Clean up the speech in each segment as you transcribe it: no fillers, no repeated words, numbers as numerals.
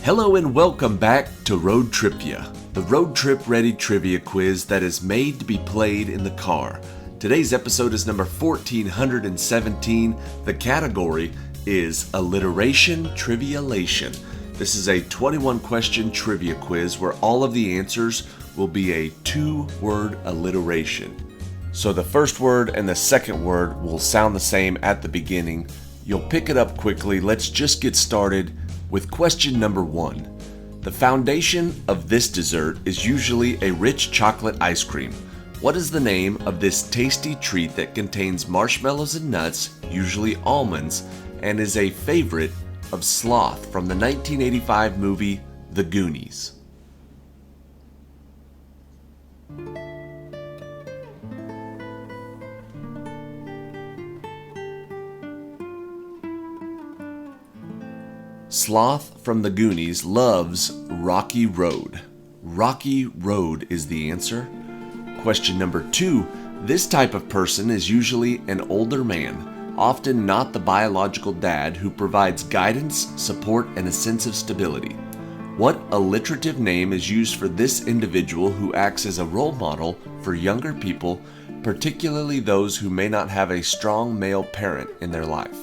Hello and welcome back to ROADTRIpVIA, the road trip ready trivia quiz that is made to be played in the car. Today's episode is number 1417. The category is Alliteration, Trivialation. This is a 21 question trivia quiz where all of the answers will be a two-word alliteration. So the first word and the second word will sound the same at the beginning. You'll pick it up quickly. Let's just get started with question number 1. The foundation of this dessert is usually a rich chocolate ice cream. What is the name of this tasty treat that contains marshmallows and nuts, usually almonds, and is a favorite of Sloth from the 1985 movie The Goonies? Sloth from the Goonies loves Rocky Road. Rocky Road is the answer. Question number 2. This type of person is usually an older man, often not the biological dad, who provides guidance, support, and a sense of stability. What alliterative name is used for this individual who acts as a role model for younger people, particularly those who may not have a strong male parent in their life?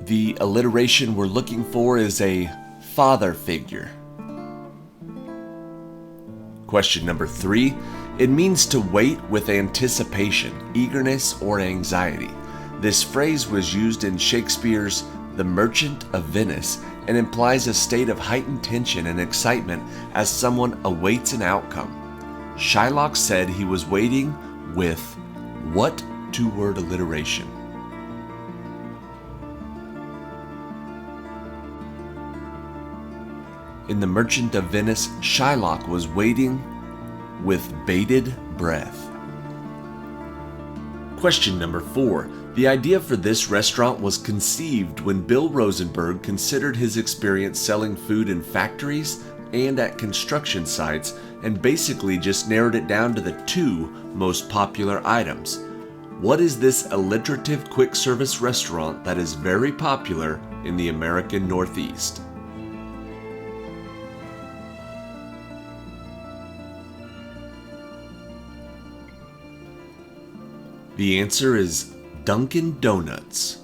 The alliteration we're looking for is a father figure. Question number 3. It means to wait with anticipation, eagerness, or anxiety. This phrase was used in Shakespeare's The Merchant of Venice and implies a state of heightened tension and excitement as someone awaits an outcome. Shylock said he was waiting with what two-word alliteration? In The Merchant of Venice, Shylock was waiting with bated breath. Question number 4. The idea for this restaurant was conceived when Bill Rosenberg considered his experience selling food in factories and at construction sites and basically just narrowed it down to the 2 most popular items. What is this alliterative quick service restaurant that is very popular in the American Northeast? The answer is Dunkin' Donuts.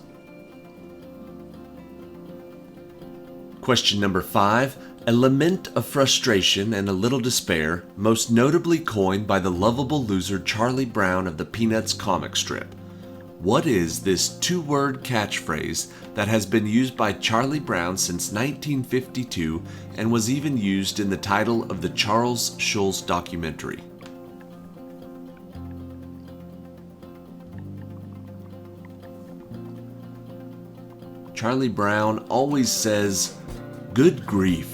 Question number 5. A lament of frustration and a little despair, most notably coined by the lovable loser Charlie Brown of the Peanuts comic strip. What is this two-word catchphrase that has been used by Charlie Brown since 1952 and was even used in the title of the Charles Schulz documentary? Charlie Brown always says, "Good grief."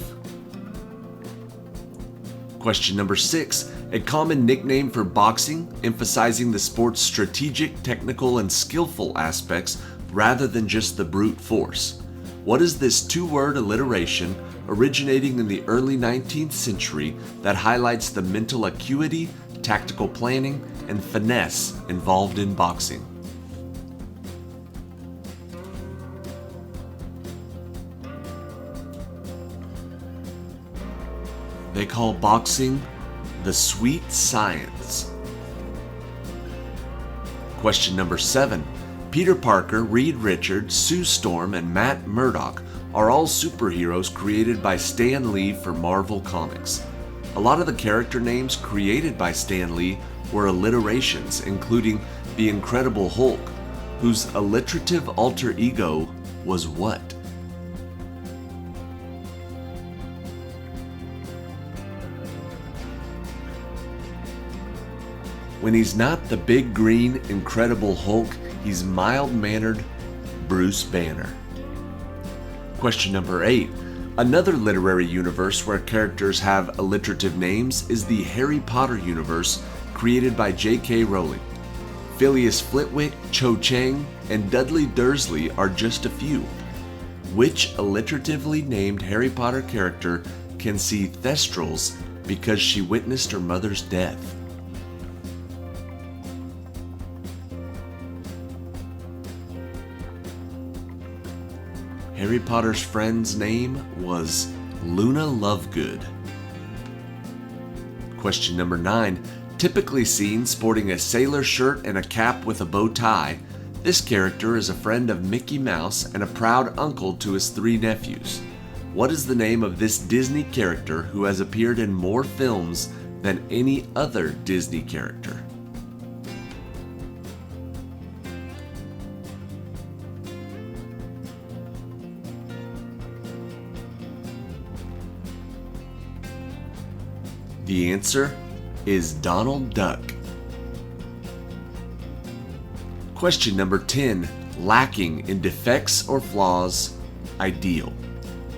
Question number 6. A common nickname for boxing, emphasizing the sport's strategic, technical, and skillful aspects rather than just the brute force. What is this two-word alliteration originating in the early 19th century that highlights the mental acuity, tactical planning, and finesse involved in boxing? They call boxing the sweet science. Question number 7. Peter Parker, Reed Richards, Sue Storm, and Matt Murdock are all superheroes created by Stan Lee for Marvel Comics. A lot of the character names created by Stan Lee were alliterations, including the Incredible Hulk, whose alliterative alter ego was what? When he's not the big green Incredible Hulk, he's mild-mannered Bruce Banner. Question number 8. Another literary universe where characters have alliterative names is the Harry Potter universe created by J.K. Rowling. Phileas Flitwick, Cho Chang, and Dudley Dursley are just a few. Which alliteratively named Harry Potter character can see Thestrals because she witnessed her mother's death? Harry Potter's friend's name was Luna Lovegood. Question number 9. Typically seen sporting a sailor shirt and a cap with a bow tie, this character is a friend of Mickey Mouse and a proud uncle to his 3 nephews. What is the name of this Disney character who has appeared in more films than any other Disney character? The answer is Donald Duck. Question number 10. Lacking in defects or flaws, ideal.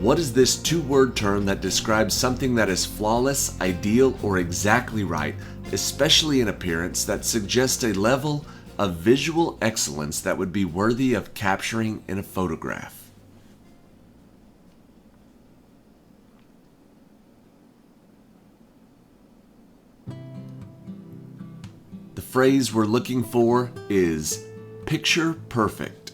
What is this 2-word term that describes something that is flawless, ideal, or exactly right, especially in appearance, that suggests a level of visual excellence that would be worthy of capturing in a photograph? The phrase we're looking for is picture perfect.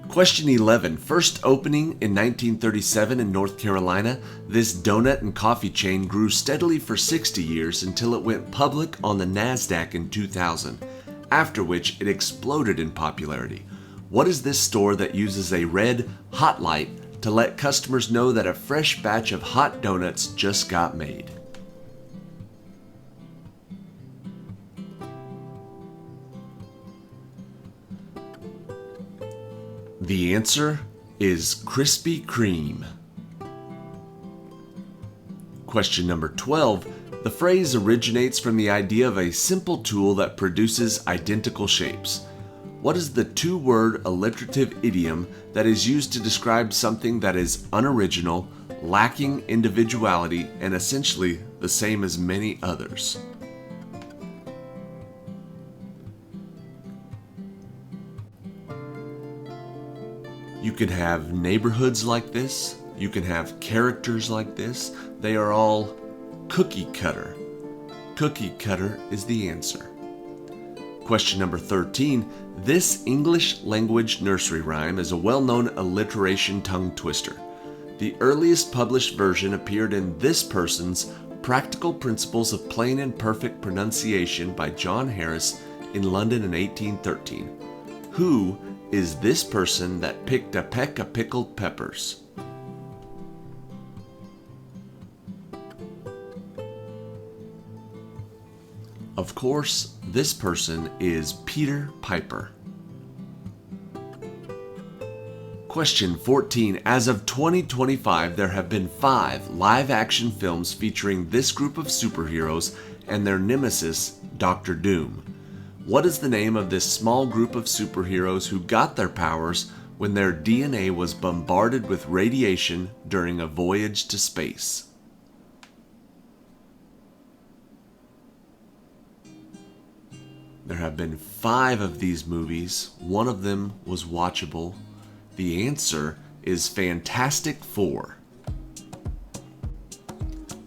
Question 11. First opening in 1937 in North Carolina, this donut and coffee chain grew steadily for 60 years until it went public on the NASDAQ in 2000, after which it exploded in popularity. What is this store that uses a red hot light to let customers know that a fresh batch of hot donuts just got made? The answer is Krispy Kreme. Question number 12. The phrase originates from the idea of a simple tool that produces identical shapes. What is the 2-word alliterative idiom that is used to describe something that is unoriginal, lacking individuality, and essentially the same as many others? You can have neighborhoods like this. You can have characters like this. They are all cookie cutter. Cookie cutter is the answer. Question number 13. This English language nursery rhyme is a well-known alliteration tongue twister. The earliest published version appeared in this person's Practical Principles of Plain and Perfect Pronunciation by John Harris in London in 1813. Who is this person that picked a peck of pickled peppers? Of course, this person is Peter Piper. Question 14. As of 2025, there have been 5 live-action films featuring this group of superheroes and their nemesis, Dr. Doom. What is the name of this small group of superheroes who got their powers when their DNA was bombarded with radiation during a voyage to space? There have been 5 of these movies. One of them was watchable. The answer is Fantastic Four.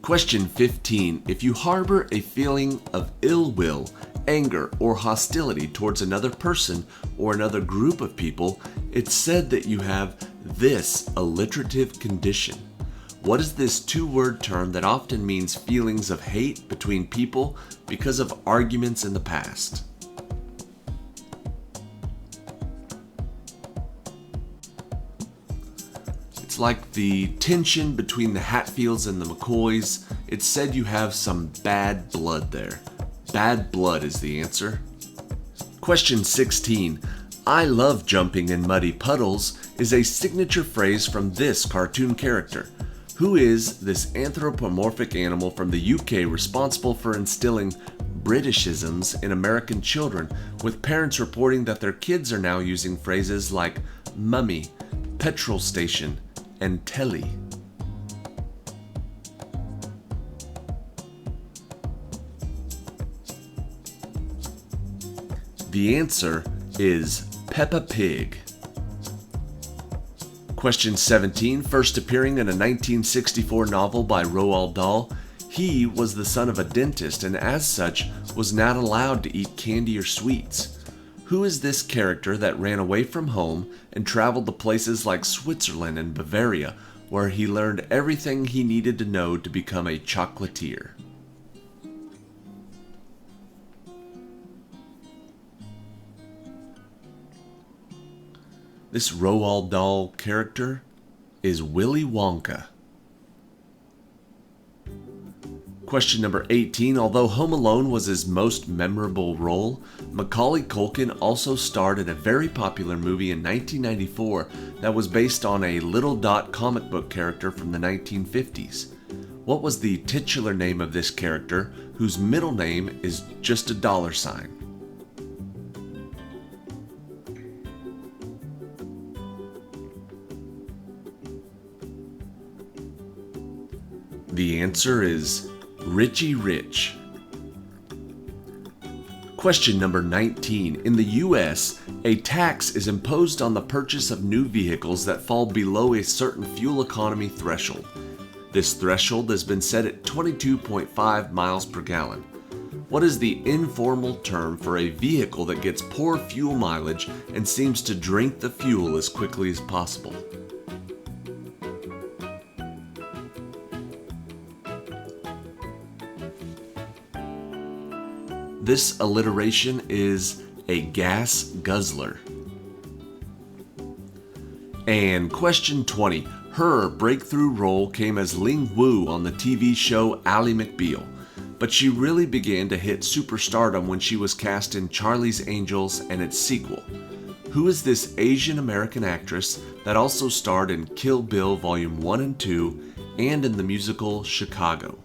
Question 15. If you harbor a feeling of ill will, anger, or hostility towards another person or another group of people, it's said that you have this alliterative condition. What is this 2-word term that often means feelings of hate between people because of arguments in the past? It's like the tension between the Hatfields and the McCoys. It's said you have some bad blood there. Bad blood is the answer. Question 16. I love jumping in muddy puddles is a signature phrase from this cartoon character. Who is this anthropomorphic animal from the UK responsible for instilling Britishisms in American children, with parents reporting that their kids are now using phrases like mummy, petrol station, and telly? The answer is Peppa Pig. Question 17. First appearing in a 1964 novel by Roald Dahl, he was the son of a dentist and as such was not allowed to eat candy or sweets. Who is this character that ran away from home and traveled to places like Switzerland and Bavaria, where he learned everything he needed to know to become a chocolatier? This Roald Dahl character is Willy Wonka. Question number 18. Although Home Alone was his most memorable role, Macaulay Culkin also starred in a very popular movie in 1994 that was based on a Little Dot comic book character from the 1950s. What was the titular name of this character, whose middle name is just a $sign? The answer is Richie Rich. Question number 19. In the U.S., a tax is imposed on the purchase of new vehicles that fall below a certain fuel economy threshold. This threshold has been set at 22.5 miles per gallon. What is the informal term for a vehicle that gets poor fuel mileage and seems to drink the fuel as quickly as possible? This alliteration is a gas guzzler. And question 20. Her breakthrough role came as Ling Wu on the TV show Ally McBeal, but she really began to hit superstardom when she was cast in Charlie's Angels and its sequel. Who is this Asian American actress that also starred in Kill Bill Volume 1 and 2 and in the musical Chicago?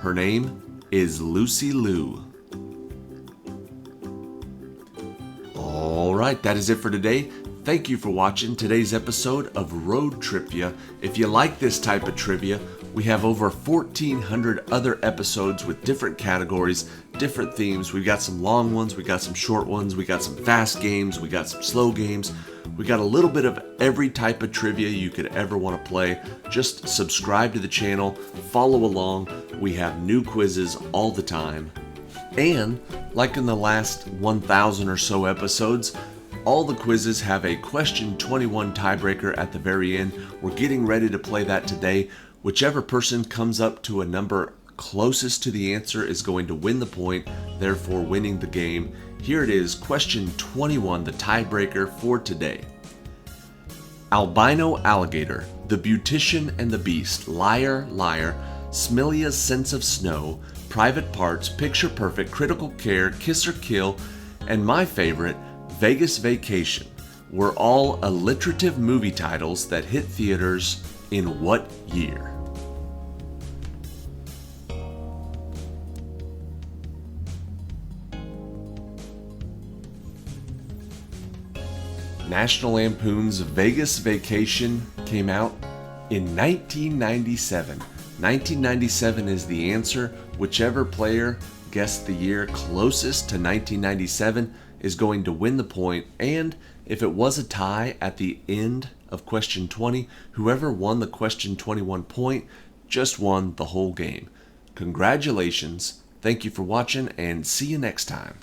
Her name is Lucy Liu. Alright, that is it for today. Thank you for watching today's episode of Road Trivia. If you like this type of trivia, we have over 1,400 other episodes with different categories, different themes. We've got some long ones, we got some short ones, we got some fast games, we got some slow games. We got a little bit of every type of trivia you could ever want to play. Just subscribe to the channel, follow along. We have new quizzes all the time. And like in the last 1,000 or so episodes, all the quizzes have a question 21 tiebreaker at the very end. We're getting ready to play that today. Whichever person comes up to a number closest to the answer is going to win the point, therefore winning the game. Here it is, question 21, the tiebreaker for today. Albino alligator, the beautician and the beast, liar, liar, Smilia's sense of snow, private parts, picture perfect, critical care, kiss or kill, and my favorite, Vegas Vacation, were all alliterative movie titles that hit theaters in what year? National Lampoon's Vegas Vacation came out in 1997. 1997 is the answer. Whichever player guessed the year closest to 1997 is going to win the point. And if it was a tie at the end of question 20, whoever won the question 21 point just won the whole game. Congratulations. Thank you for watching and see you next time.